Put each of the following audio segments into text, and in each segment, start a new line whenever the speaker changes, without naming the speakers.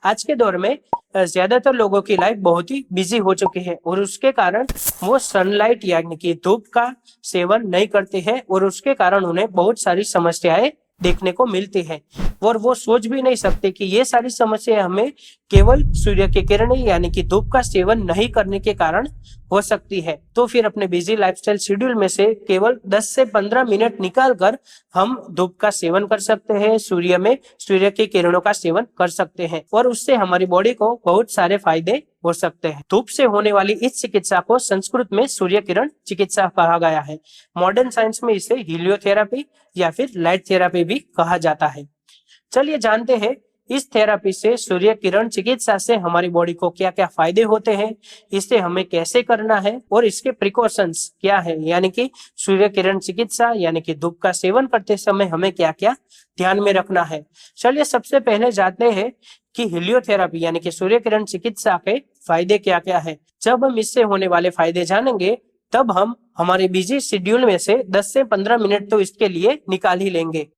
आज के दौर में ज्यादातर लोगों की लाइफ बहुत ही बिजी हो चुकी है और उसके कारण वो सनलाइट यानी कि धूप का सेवन नहीं करते हैं और उसके कारण उन्हें बहुत सारी समस्याएं देखने को मिलती है और वो सोच भी नहीं सकते कि ये सारी समस्याएं हमें केवल सूर्य की किरणें यानी कि धूप का सेवन नहीं करने के कारण हो सकती है। तो फिर अपने बिजी लाइफस्टाइल शेड्यूल में से केवल 10 से 15 मिनट निकाल कर हम धूप का सेवन कर सकते हैं, सूर्य की किरणों का सेवन कर सकते हैं और उससे हमारी बॉडी को बहुत सारे फायदे हो सकते हैं। धूप से होने वाली इस चिकित्सा को संस्कृत में सूर्य किरण चिकित्सा कहा गया है। मॉडर्न साइंस में इसे हीलियोथेरेपी या फिर लाइट थेरेपी भी कहा जाता है। चलिए जानते हैं इस थेरेपी से, सूर्य किरण चिकित्सा से हमारी बॉडी को क्या क्या फायदे होते हैं, इसे हमें कैसे करना है और इसके प्रिकॉशंस क्या है, यानी कि सूर्य किरण चिकित्सा यानी कि धूप का सेवन करते समय हमें क्या क्या ध्यान में रखना है। चलिए सबसे पहले जानते हैं कि हीलियोथेरेपी यानी कि सूर्य किरण चिकित्सा के फायदे क्या क्या है। जब हम इससे होने वाले फायदे जानेंगे तब हम हमारे बिजी शेड्यूल में से 10 से 15 मिनट तो इसके लिए निकाल ही लेंगे।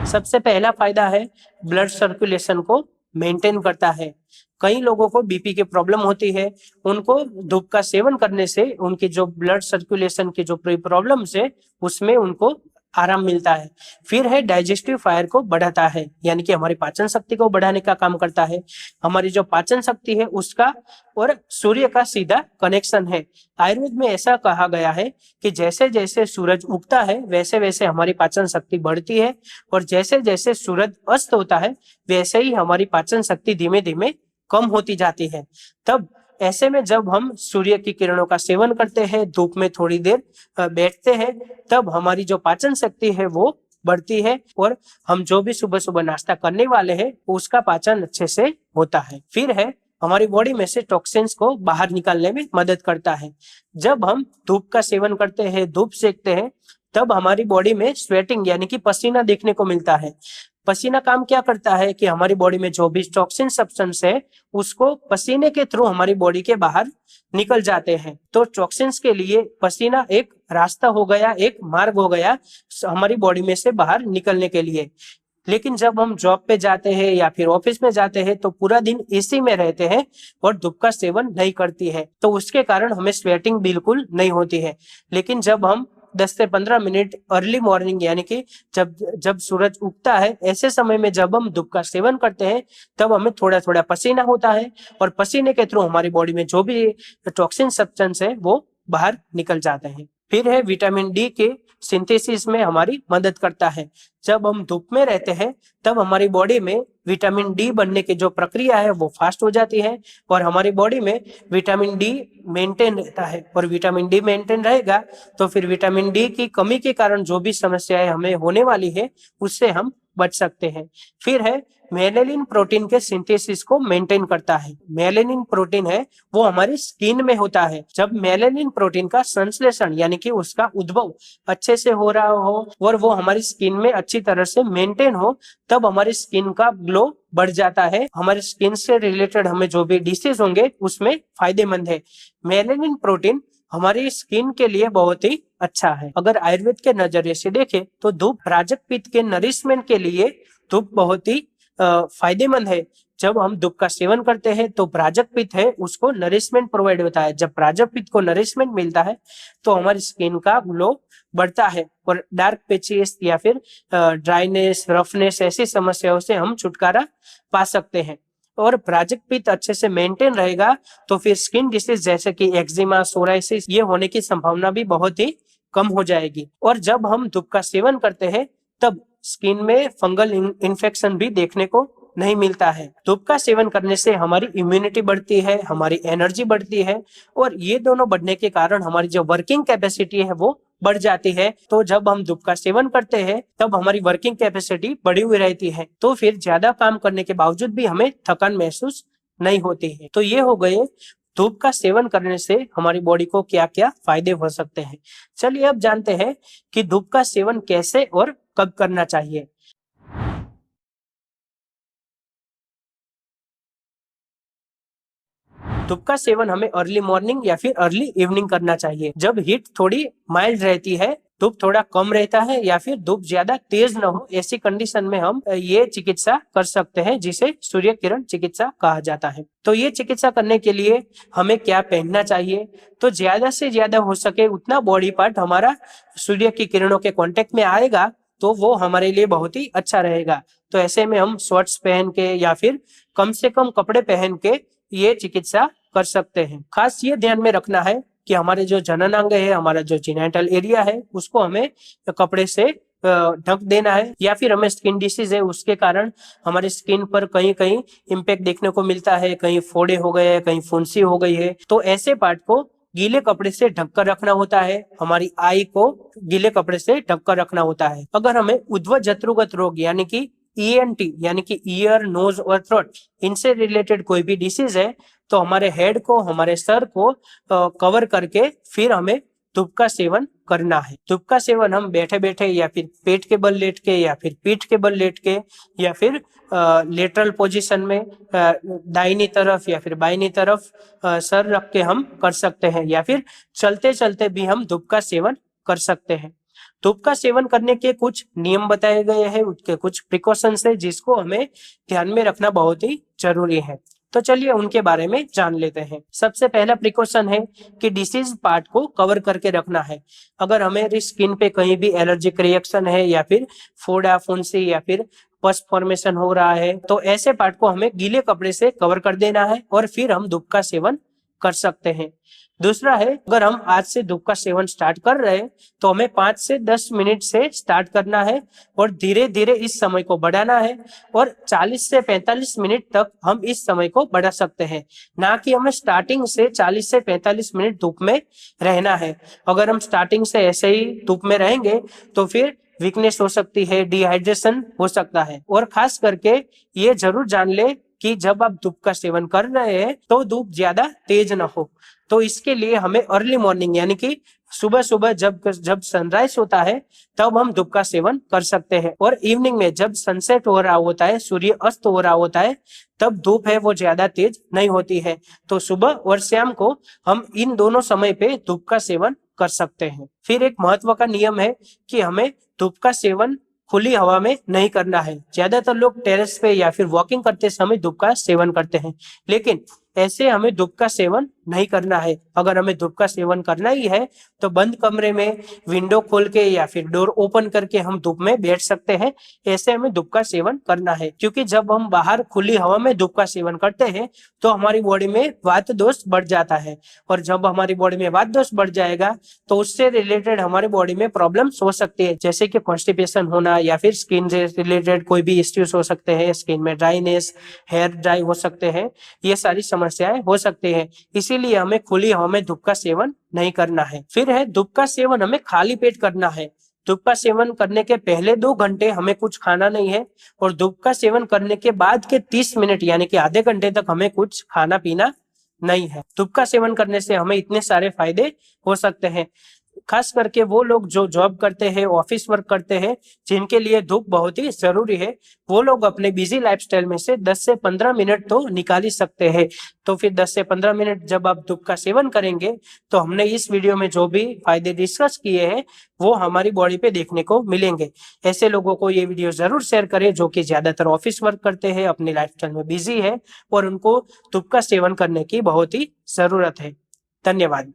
सबसे पहला फायदा है ब्लड सर्कुलेशन को मेंटेन करता है। कई लोगों को बीपी की प्रॉब्लम होती है, उनको धूप का सेवन करने से उनकी जो ब्लड सर्कुलेशन की जो प्रॉब्लम्स है उसमें उनको आराम मिलता है। फिर है डाइजेस्टिव फायर को बढ़ाता है, यानी कि हमारी पाचन शक्ति को बढ़ाने का काम करता है। हमारी जो पाचन शक्ति है उसका और सूर्य का सीधा कनेक्शन है। आयुर्वेद में ऐसा कहा गया है कि जैसे जैसे सूरज उगता है वैसे वैसे हमारी पाचन शक्ति बढ़ती है और जैसे जैसे सूरज अस्त होता है वैसे ही हमारी पाचन शक्ति धीमे धीमे कम होती जाती है। तब ऐसे में जब हम सूर्य की किरणों का सेवन करते हैं, धूप में थोड़ी देर बैठते हैं, तब हमारी जो पाचन शक्ति है वो बढ़ती है और हम जो भी सुबह सुबह नाश्ता करने वाले हैं उसका पाचन अच्छे से होता है। फिर है हमारी बॉडी में से टॉक्सिन्स को बाहर निकालने में मदद करता है। जब हम धूप का सेवन करते हैं, धूप सेकते हैं, तब हमारी बॉडी में स्वेटिंग यानी कि पसीना देखने को मिलता है। पसीना काम क्या करता है कि हमारी बॉडी में जो भी टॉक्सिन सब्सटेंस है उसको पसीने के थ्रू हमारी बॉडी के बाहर निकल जाते हैं। तो टॉक्सिन्स के लिए पसीना एक रास्ता हो गया, एक मार्ग हो गया हमारी बॉडी में से बाहर निकलने के लिए। लेकिन जब हम जॉब पे जाते हैं या फिर ऑफिस में जाते हैं तो पूरा दिन एसी में रहते हैं और धूप का सेवन नहीं करती है, तो उसके कारण हमें स्वेटिंग बिल्कुल नहीं होती है। लेकिन जब हम 10 से 15 मिनट अर्ली मॉर्निंग यानी कि जब जब सूरज उगता है ऐसे समय में जब हम धूप का सेवन करते हैं तब हमें थोड़ा थोड़ा पसीना होता है और पसीने के थ्रू हमारी बॉडी में जो भी टॉक्सिन सब्सटेंस है वो बाहर निकल जाते हैं। फिर है विटामिन डी के सिंथेसिस में हमारी मदद करता है। जब हम धूप में रहते हैं तब हमारी बॉडी में विटामिन डी बनने की जो प्रक्रिया है वो फास्ट हो जाती है और हमारी बॉडी में विटामिन डी मेंटेन रहता है और विटामिन डी मेंटेन रहेगा तो फिर विटामिन डी की कमी के कारण जो भी समस्याएं हमें होने वाली है उससे हम बच सकते हैं। फिर है मेलेनिन प्रोटीन के सिंथेसिस को मेंटेन करता है। मेलेनिन प्रोटीन है वो हमारी स्किन में होता है। जब मेलेनिन प्रोटीन का संश्लेषण यानी कि उसका उद्भव अच्छे से हो रहा हो और वो हमारी स्किन में अच्छी तरह से मेंटेन हो तब हमारी स्किन का ग्लो बढ़ जाता है। हमारी स्किन से रिलेटेड हमें जो भी डिसीज होंगे उसमें फायदेमंद है। मेलेनिन प्रोटीन हमारी स्किन के लिए बहुत ही अच्छा है। अगर आयुर्वेद के नजरिए से देखें तो धूप प्राजक पित्त के नरिशमेंट के लिए धूप बहुत ही फायदेमंद है। जब हम धूप का सेवन करते हैं तो प्राजक पित्त है उसको नरिशमेंट प्रोवाइड होता है। जब प्राजक पित्त को नरिशमेंट मिलता है तो हमारी स्किन का ग्लो बढ़ता है और डार्क पैचेस या फिर ड्राइनेस, रफनेस ऐसी समस्याओं से हम छुटकारा पा सकते हैं। और प्राजक पित्त अच्छे से मेंटेन रहेगा तो फिर स्किन डिसीज जैसे कि एक्जिमा, सोराइसिस ये होने की संभावना भी बहुत ही कम हो जाएगी। और जब हम धूप का सेवन करते हैं तब स्किन में फंगल इन्फेक्शन भी देखने को नहीं मिलता है। धूप का सेवन करने से हमारी इम्यूनिटी बढ़ती है, हमारी एनर्जी बढ़ती है और ये दोनों बढ़ने के कारण हमारी जो वर्किंग कैपेसिटी है वो बढ़ जाती है। तो जब हम धूप का सेवन करते हैं तब हमारी वर्किंग कैपेसिटी बढ़ी हुई रहती है, तो फिर ज्यादा काम करने के बावजूद भी हमें थकान महसूस नहीं होती है। तो ये हो गए धूप का सेवन करने से हमारी बॉडी को क्या क्या फायदे हो सकते हैं। चलिए अब जानते हैं कि धूप का सेवन कैसे और कब करना चाहिए। धूप का सेवन हमें अर्ली मॉर्निंग या फिर अर्ली इवनिंग करना चाहिए। जब हीट थोड़ी माइल्ड रहती है धूप थोड़ा कम रहता है या फिर धूप ज्यादा तेज न हो, ऐसी कंडीशन में हम ये चिकित्सा कर सकते हैं, जिसे सूर्य किरण चिकित्सा कहा जाता है। तो ये चिकित्सा करने के लिए हमें क्या पहनना चाहिए? तो ज्यादा से ज्यादा हो सके उतना बॉडी पार्ट हमारा सूर्य की किरणों के कांटेक्ट में आएगा तो वो हमारे लिए बहुत ही अच्छा रहेगा। तो ऐसे में हम शॉर्ट्स पहन के या फिर कम से कम कपड़े पहन के ये चिकित्सा कर सकते हैं। खास ये ध्यान में रखना है कि हमारे जो जननांग है, हमारा जो जीनाइटल एरिया है, उसको हमें कपड़े से ढक देना है, या फिर हमें स्किन डिसीज है उसके कारण हमारे स्किन पर कहीं कहीं इम्पैक्ट देखने को मिलता है, कहीं फोड़े हो गए हैं, कहीं फुंसी हो गई है, तो ऐसे पार्ट को गीले कपड़े से ढककर रखना होता है। हमारी आई को गीले कपड़े से ढककर रखना होता है। अगर हमें उद्भव जत्रुगत रोग यानी कि ईएनटी यानी कि ईयर, नोज और थ्रोट, इनसे रिलेटेड कोई भी डिसीज है तो हमारे हेड को, हमारे सर को कवर करके फिर हमें धूप का सेवन करना है। धूप का सेवन हम बैठे बैठे या फिर पेट के बल लेट के या फिर पीठ के बल लेट के या फिर लेटरल पोजीशन में दाहिनी तरफ या फिर बाईनी तरफ सर रख के हम कर सकते हैं, या फिर चलते चलते भी हम धूप का सेवन कर सकते हैं। धूप का सेवन करने के कुछ नियम बताए गए हैं, उसके कुछ प्रिकॉशंस है जिसको हमें ध्यान में रखना बहुत ही जरूरी है। तो चलिए उनके बारे में जान लेते हैं। सबसे पहला प्रिकॉशन है कि डिसीज पार्ट को कवर करके रखना है। अगर हमारी स्किन पे कहीं भी एलर्जिक रिएक्शन है या फिर फोड़ा, फुंसी या फिर पस फॉर्मेशन हो रहा है तो ऐसे पार्ट को हमें गीले कपड़े से कवर कर देना है और फिर हम धूप का सेवन कर सकते हैं। दूसरा है, अगर हम आज से धूप का सेवन स्टार्ट कर रहे हैं तो हमें 5 से 10 मिनट से स्टार्ट करना है और धीरे धीरे इस समय को बढ़ाना है और 40 से 45 मिनट तक हम इस समय को बढ़ा सकते हैं, ना कि हमें स्टार्टिंग से 40 से 45 मिनट धूप में रहना है। अगर हम स्टार्टिंग से ऐसे ही धूप में रहेंगे तो फिर वीकनेस हो सकती है, डिहाइड्रेशन हो सकता है। और खास करके ये जरूर जान ले कि जब आप धूप का सेवन कर रहे हैं तो धूप ज्यादा तेज ना हो। तो इसके लिए हमें अर्ली मॉर्निंग यानी कि सुबह सुबह जब सनराइज होता है तब हम धूप का सेवन कर सकते हैं, और इवनिंग में जब सनसेट हो रहा होता है, सूर्य अस्त हो रहा होता है, तब धूप है वो ज्यादा तेज नहीं होती है। तो सुबह और शाम को हम इन दोनों समय पे धूप का सेवन कर सकते हैं। फिर एक महत्व का नियम है कि हमें धूप का सेवन खुली हवा में नहीं करना है। ज्यादातर लोग टेरेस पे या फिर वॉकिंग करते समय धूप का सेवन करते हैं, लेकिन ऐसे हमें धूप का सेवन नहीं करना है। अगर हमें धूप का सेवन करना ही है तो बंद कमरे में विंडो खोल के या फिर डोर ओपन करके हम धूप में बैठ सकते हैं। ऐसे हमें धूप का सेवन करना है, क्योंकि जब हम बाहर खुली हवा में धूप का सेवन करते हैं तो हमारी बॉडी में वात दोष बढ़ जाता है, और जब हमारी बॉडी में वात दोष बढ़ जाएगा तो उससे रिलेटेड हमारी बॉडी में प्रॉब्लम्स हो सकती है, जैसे कि कॉन्स्टिपेशन होना या फिर स्किन से रिलेटेड कोई भी इश्यूज हो सकते हैं, स्किन में ड्राइनेस, हेयर ड्राई हो सकते हैं, ये सारी समस्याएं हो सकती है। इसीलिए हमें खुली हवा में धूप का सेवन नहीं करना है। फिर है, धूप का सेवन हमें खाली पेट करना है। धूप का सेवन करने के पहले 2 घंटे हमें कुछ खाना नहीं है, और धूप का सेवन करने के बाद के 30 मिनट यानी कि आधे घंटे तक हमें कुछ खाना पीना नहीं है। धूप का सेवन करने से हमें इतने सारे फायदे हो सकते हैं। खास करके वो लोग जो जॉब करते हैं, ऑफिस वर्क करते हैं, जिनके लिए धूप बहुत ही जरूरी है, वो लोग अपने बिजी लाइफस्टाइल में से 10 से 15 मिनट तो निकाल ही सकते हैं। तो फिर 10 से 15 मिनट जब आप धूप का सेवन करेंगे तो हमने इस वीडियो में जो भी फायदे डिस्कस किए हैं वो हमारी बॉडी पे देखने को मिलेंगे। ऐसे लोगों को ये वीडियो जरूर शेयर करें जो कि ज्यादातर ऑफिस वर्क करते हैं, अपनी लाइफस्टाइल में बिजी है और उनको धूप का सेवन करने की बहुत ही जरूरत है। धन्यवाद।